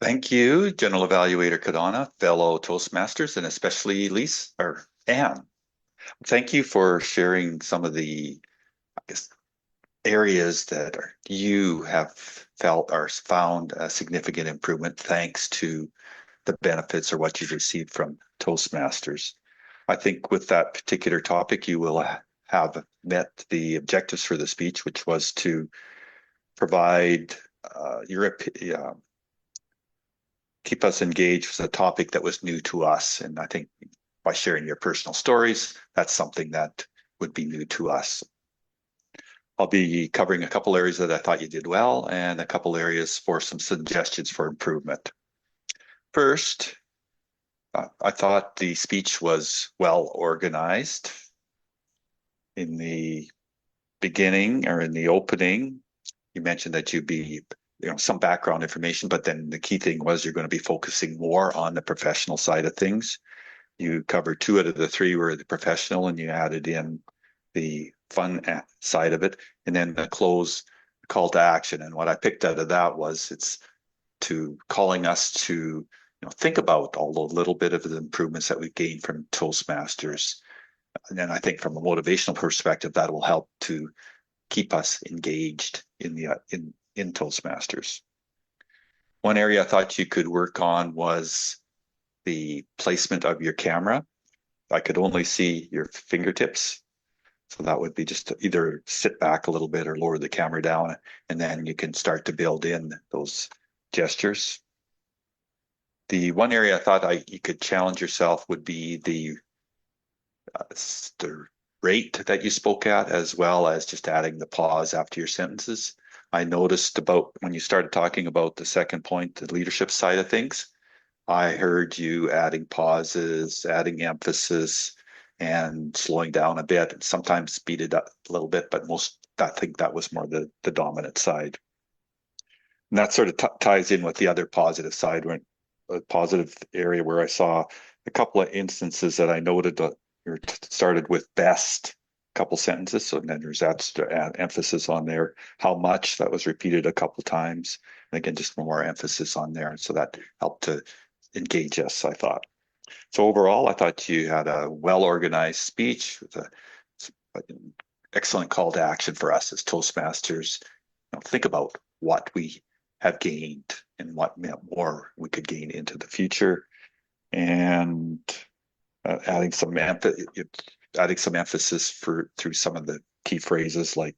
Thank you, General Evaluator Kadana, fellow Toastmasters, and especially Lise or Anne. Thank you for sharing some of the, I guess, areas that you have felt or found a significant improvement thanks to the benefits or what you've received from Toastmasters. I think with that particular topic, you will have met the objectives for the speech, which was to provide your keep us engaged with a topic that was new to us. And I think by sharing your personal stories, that's something that would be new to us. I'll be covering a couple areas that I thought you did well and a couple areas for some suggestions for improvement. First, I thought the speech was well organized. In the beginning or in the opening, you mentioned that you'd be some background information, but then the key thing was you're going to be focusing more on the professional side of things. You covered two out of the three were the professional, and you added in the fun side of it, and then the call to action. And what I picked out of that was it's to calling us to think about all the little bit of the improvements that we've gained from Toastmasters. And then I think from a motivational perspective, that will help to keep us engaged in Toastmasters. One area I thought you could work on was the placement of your camera. I could only see your fingertips. So that would be just to either sit back a little bit or lower the camera down, and then you can start to build in those gestures. The one area I thought you could challenge yourself would be the rate that you spoke at, as well as just adding the pause after your sentences. I noticed about when you started talking about the second point, the leadership side of things, I heard you adding pauses, adding emphasis, and slowing down a bit, and sometimes speed it up a little bit, but I think that was more the dominant side. And that sort of ties in with the other positive side, a positive area where I saw a couple of instances that I noted that you started with best couple sentences, so then there's that emphasis on there. How much, that was repeated a couple times, and again, just more emphasis on there, so that helped to engage us, I thought. So overall, I thought you had a well-organized speech with an excellent call to action for us as Toastmasters. Think about what we have gained and what more we could gain into the future, and adding some emphasis through some of the key phrases like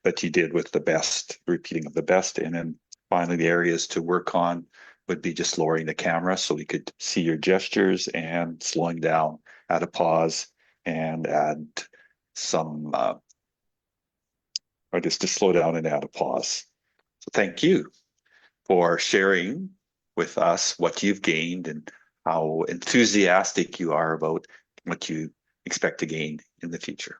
that you did with the best, repeating of the best. And then finally, the areas to work on would be just lowering the camera so we could see your gestures, and slowing down, add a pause, and add some, or just to slow down and add a pause. So thank you for sharing with us what you've gained and how enthusiastic you are about what you expect to gain in the future.